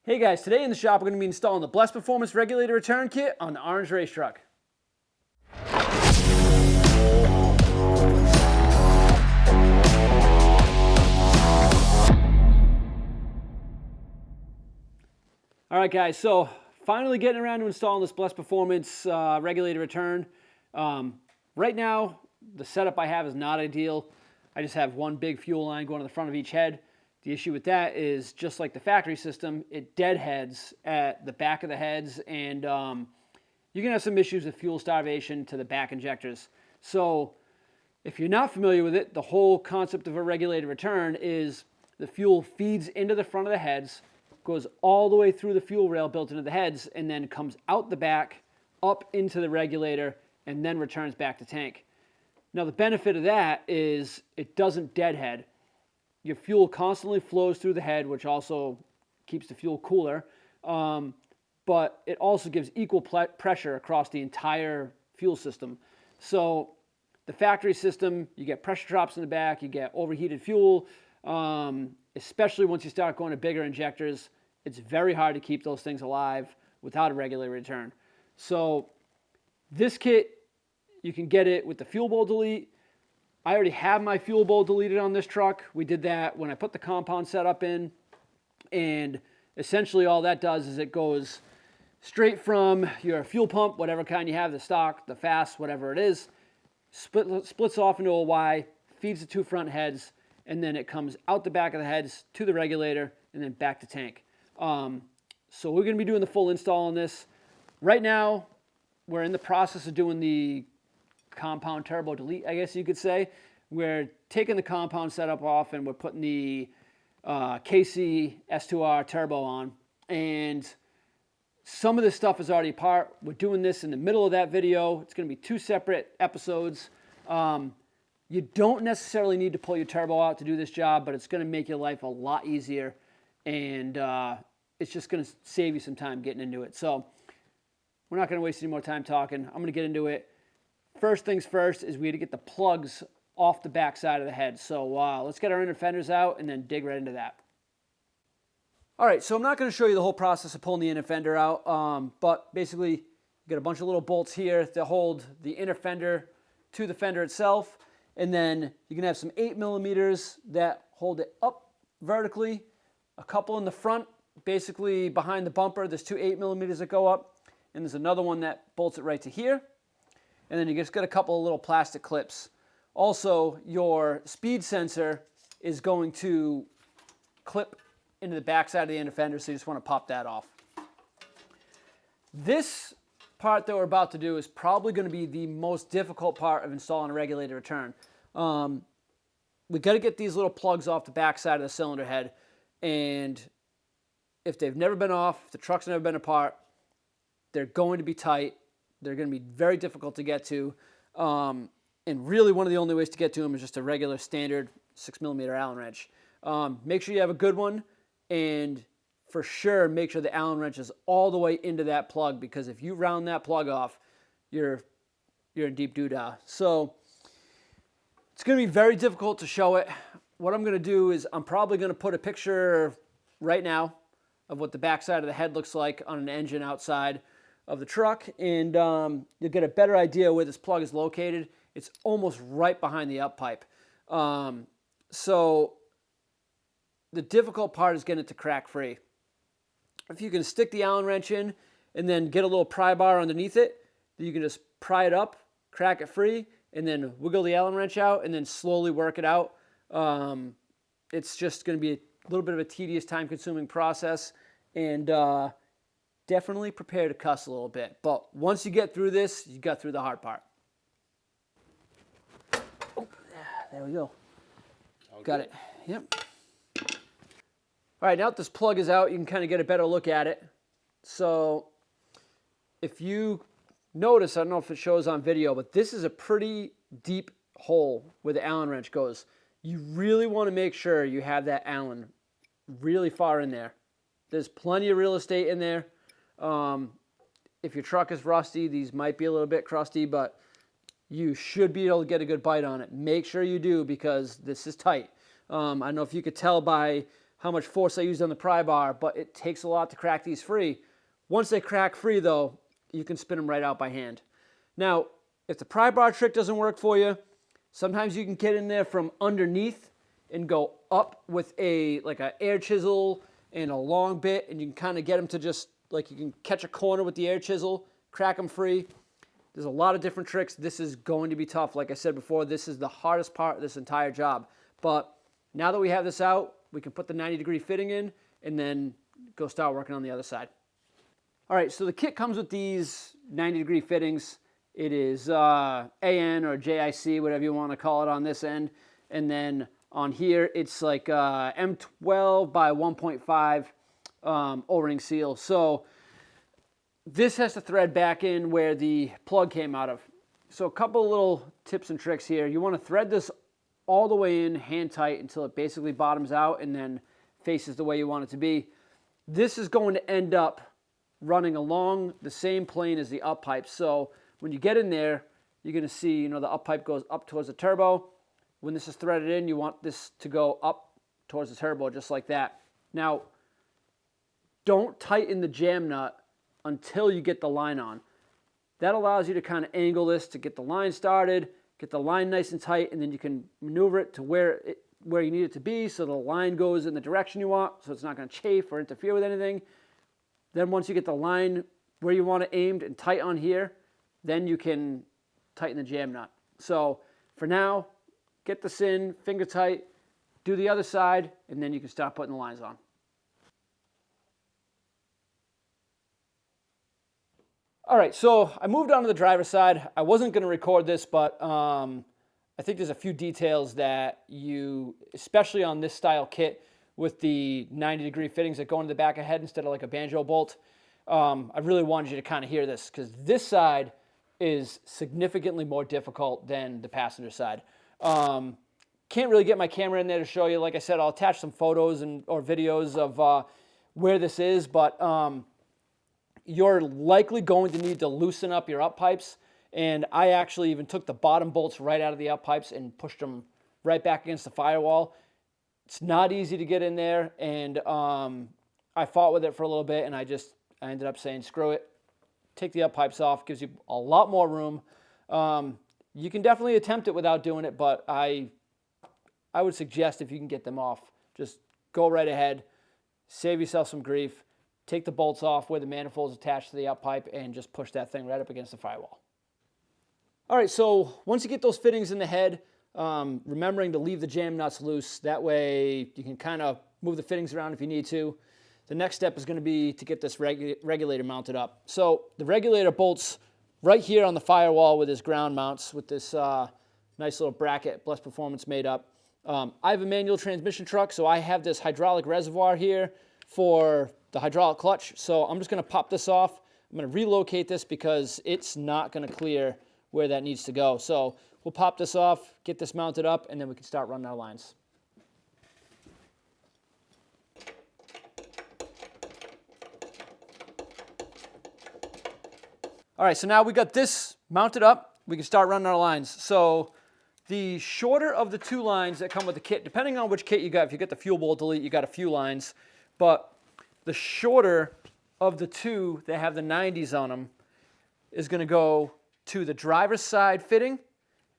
Hey guys, today in the shop we're going to be installing the Blessed Performance Regulator Return Kit on the orange race truck. Alright guys, so finally getting around to installing this Blessed Performance Regulator Return. Right now, the setup I have is not ideal. I just have one big fuel line going to the front of each head. The issue with that is, just like the factory system, it deadheads at the back of the heads, and you can have some issues with fuel starvation to the back injectors. So if you're not familiar with it, the whole concept of a regulator return is the fuel feeds into the front of the heads, goes all the way through the fuel rail built into the heads, and then comes out the back, up into the regulator, and then returns back to tank. Now the benefit of that is it doesn't deadhead. Your fuel constantly flows through the head, which also keeps the fuel cooler, but it also gives equal pressure across the entire fuel system. So the factory system, you get pressure drops in the back, you get overheated fuel, especially once you start going to bigger injectors. It's very hard to keep those things alive without a regulator return. So this kit, you can get it with the fuel bowl delete. I already have my fuel bowl deleted on this truck. We did that when I put the compound setup in, and essentially all that does is it goes straight from your fuel pump, whatever kind you have, the stock, the fast, whatever it is, splits off into a Y, feeds the two front heads, and then it comes out the back of the heads to the regulator and then back to tank. So we're going to be doing the full install on this. Right now, we're in the process of doing the compound turbo delete, I guess you could say. We're taking the compound setup off and we're putting the KC S2R turbo on, and some of this stuff is already apart. We're doing this in the middle of that video. It's going to be two separate episodes. You don't necessarily need to pull your turbo out to do this job, but it's going to make your life a lot easier, and it's just going to save you some time getting into it. So we're not going to waste any more time talking. I'm going to get into it. First things first is we had to get the plugs off the back side of the head. So let's get our inner fenders out and then dig right into that. All right, so I'm not going to show you the whole process of pulling the inner fender out, but basically you get a bunch of little bolts here to hold the inner fender to the fender itself, and then you can have some 8mm that hold it up vertically, a couple in the front, basically behind the bumper. There's two 8mm that go up, and there's another one that bolts it right to here. And then you just got a couple of little plastic clips. Also, your speed sensor is going to clip into the back side of the inner fender, so you just want to pop that off. This part that we're about to do is probably going to be the most difficult part of installing a regulator return. We got to get these little plugs off the back side of the cylinder head, and if they've never been off, if the truck's never been apart, they're going to be tight. They're going to be very difficult to get to, and really one of the only ways to get to them is just a regular standard 6mm Allen wrench. Make sure you have a good one, and for sure make sure the Allen wrench is all the way into that plug, because if you round that plug off, you're in deep doo-dah. So it's going to be very difficult to show it. What I'm going to do is I'm probably going to put a picture right now of what the back side of the head looks like on an engine outside of the truck, and you'll get a better idea where this plug is located. It's almost right behind the up pipe. So the difficult part is getting it to crack free. If you can stick the Allen wrench in and then get a little pry bar underneath it, then you can just pry it up, crack it free, and then wiggle the Allen wrench out and then slowly work it out. It's just going to be a little bit of a tedious, time-consuming process, and definitely prepare to cuss a little bit. But once you get through this, you got through the hard part. Oh, there we go. Got it. Yep. All right, now that this plug is out, you can kind of get a better look at it. So if you notice, I don't know if it shows on video, but this is a pretty deep hole where the Allen wrench goes. You really want to make sure you have that Allen really far in there. There's plenty of real estate in there. If your truck is rusty, these might be a little bit crusty, but you should be able to get a good bite on it. Make sure you do, because this is tight. I don't know if you could tell by how much force I used on the pry bar, but it takes a lot to crack these free. Once they crack free though, you can spin them right out by hand. Now, if the pry bar trick doesn't work for you, sometimes you can get in there from underneath and go up with like an air chisel and a long bit, and you can kind of get them to just, like, you can catch a corner with the air chisel, crack them free. There's a lot of different tricks. This is going to be tough. Like I said before, this is the hardest part of this entire job. But now that we have this out, we can put the 90-degree fitting in and then go start working on the other side. All right, so the kit comes with these 90-degree fittings. It is AN or JIC, whatever you want to call it on this end. And then on here, it's like M12 by 1.5 O-ring seal. So this has to thread back in where the plug came out of. So a couple of little tips and tricks here. You want to thread this all the way in, hand tight, until it basically bottoms out and then faces the way you want it to be. This is going to end up running along the same plane as the up pipe. So when you get in there, you're going to see, the up pipe goes up towards the turbo. When this is threaded in, you want this to go up towards the turbo, just like that. Now, don't tighten the jam nut until you get the line on. That allows you to kind of angle this to get the line started, get the line nice and tight, and then you can maneuver it to where you need it to be so the line goes in the direction you want, so it's not going to chafe or interfere with anything. Then once you get the line where you want it aimed and tight on here, then you can tighten the jam nut. So for now, get this in, finger tight, do the other side, and then you can start putting the lines on. All right, so I moved on to the driver's side. I wasn't going to record this, but I think there's a few details that you, especially on this style kit with the 90-degree fittings that go into the back of the head instead of like a banjo bolt, I really wanted you to kind of hear this, because this side is significantly more difficult than the passenger side. Can't really get my camera in there to show you. Like I said, I'll attach some photos or videos of where this is, but you're likely going to need to loosen up your up pipes. And I actually even took the bottom bolts right out of the up pipes and pushed them right back against the firewall. It's not easy to get in there, and I fought with it for a little bit, and I ended up saying, screw it, take the up pipes off. Gives you a lot more room. You can definitely attempt it without doing it, but I would suggest, if you can get them off, just go right ahead, save yourself some grief, take the bolts off where the manifold is attached to the up pipe, and just push that thing right up against the firewall. All right, so once you get those fittings in the head, remembering to leave the jam nuts loose. That way you can kind of move the fittings around if you need to. The next step is going to be to get this regulator mounted up. So the regulator bolts right here on the firewall with his ground mounts with this nice little bracket Bless Performance made up. I have a manual transmission truck, so I have this hydraulic reservoir here for the hydraulic clutch. So I'm just going to pop this off. I'm going to relocate this because it's not going to clear where that needs to go. So we'll pop this off, get this mounted up, and then we can start running our lines. All right, so now we got this mounted up, we can start running our lines. So the shorter of the two lines that come with the kit, depending on which kit you got, if you get the fuel bolt delete, you got a few lines, but the shorter of the two that have the 90s on them is going to go to the driver's side fitting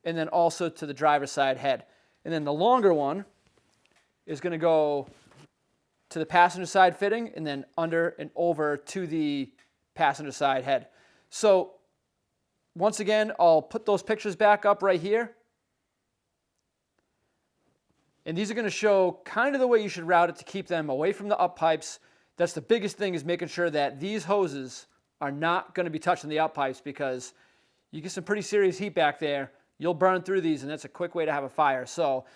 and then also to the driver's side head. And then the longer one is going to go to the passenger side fitting and then under and over to the passenger side head. So once again, I'll put those pictures back up right here. And these are going to show kind of the way you should route it to keep them away from the up pipes. That's the biggest thing, is making sure that these hoses are not going to be touching the up pipes, because you get some pretty serious heat back there. You'll burn through these, and that's a quick way to have a fire. So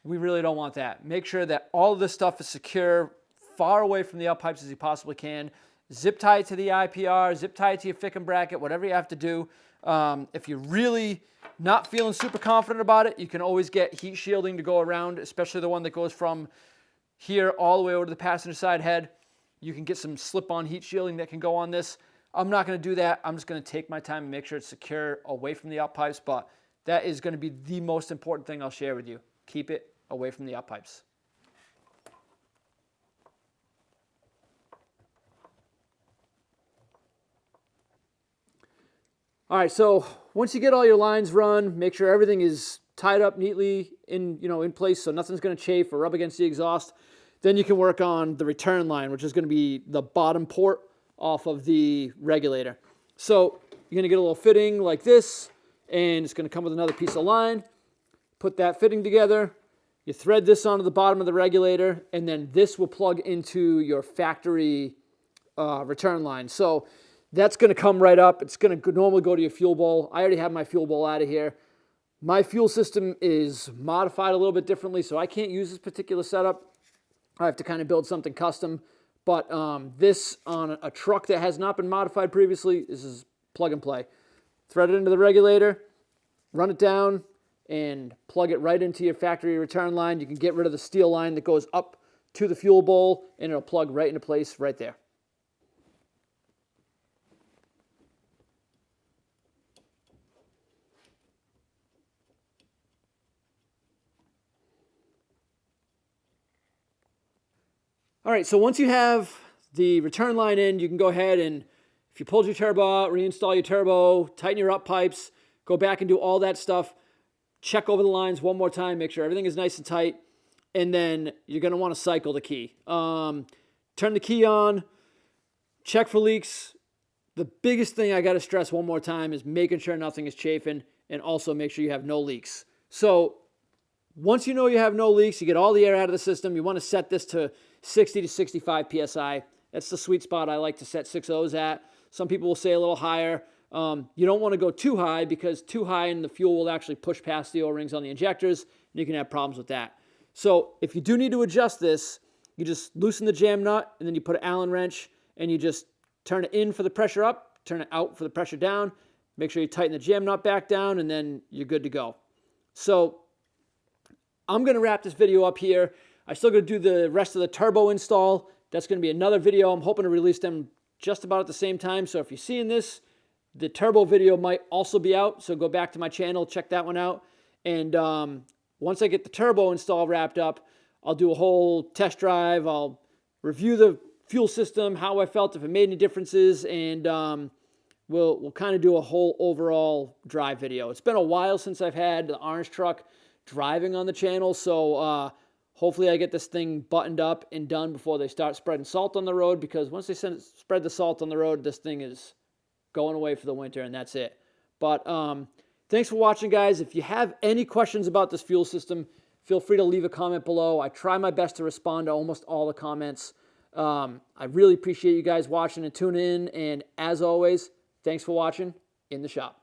we really don't want that. Make sure that all of this stuff is secure, far away from the up pipes as you possibly can. Zip tie it to the IPR, zip tie it to your Fickin bracket, whatever you have to do. If you're really not feeling super confident about it, you can always get heat shielding to go around, especially the one that goes from here all the way over to the passenger side head. You can get some slip-on heat shielding that can go on this. I'm not going to do that. I'm just going to take my time and make sure it's secure away from the up pipes, but that is going to be the most important thing I'll share with you. Keep it away from the up pipes. All right, so once you get all your lines run, make sure everything is tied up neatly in place so nothing's going to chafe or rub against the exhaust. Then you can work on the return line, which is going to be the bottom port off of the regulator. So you're going to get a little fitting like this, and it's going to come with another piece of line. Put that fitting together. You thread this onto the bottom of the regulator, and then this will plug into your factory return line. So that's going to come right up. It's going to normally go to your fuel bowl. I already have my fuel bowl out of here. My fuel system is modified a little bit differently, so I can't use this particular setup. I have to kind of build something custom. But this on a truck that has not been modified previously, this is plug and play. Thread it into the regulator, run it down, and plug it right into your factory return line. You can get rid of the steel line that goes up to the fuel bowl, and it'll plug right into place right there. All right, so once you have the return line in, you can go ahead and, if you pulled your turbo out, reinstall your turbo, tighten your up pipes, go back and do all that stuff. Check over the lines one more time, make sure everything is nice and tight, and then you're going to want to cycle the key. Turn the key on, check for leaks. The biggest thing I got to stress one more time is making sure nothing is chafing, and also make sure you have no leaks. So once you know you have no leaks, you get all the air out of the system, you want to set this to 60 to 65 PSI. That's the sweet spot I like to set 6.0s at. Some people will say a little higher. You don't want to go too high, because too high and the fuel will actually push past the O-rings on the injectors, and you can have problems with that. So if you do need to adjust this, you just loosen the jam nut, and then you put an Allen wrench, and you just turn it in for the pressure up, turn it out for the pressure down. Make sure you tighten the jam nut back down, and then you're good to go. So I'm going to wrap this video up here. I still got to do the rest of the turbo install. That's going to be another video. I'm hoping to release them just about at the same time. So if you're seeing this, the turbo video might also be out. So go back to my channel, check that one out. And once I get the turbo install wrapped up, I'll do a whole test drive. I'll review the fuel system, how I felt, if it made any differences, and we'll kind of do a whole overall drive video. It's been a while since I've had the orange truck driving on the channel, so hopefully I get this thing buttoned up and done before they start spreading salt on the road, because once they spread the salt on the road, this thing is going away for the winter, and that's it. But thanks for watching, guys. If you have any questions about this fuel system, feel free to leave a comment below. I try my best to respond to almost all the comments. I really appreciate you guys watching and tuning in, and as always, thanks for watching In the Shop.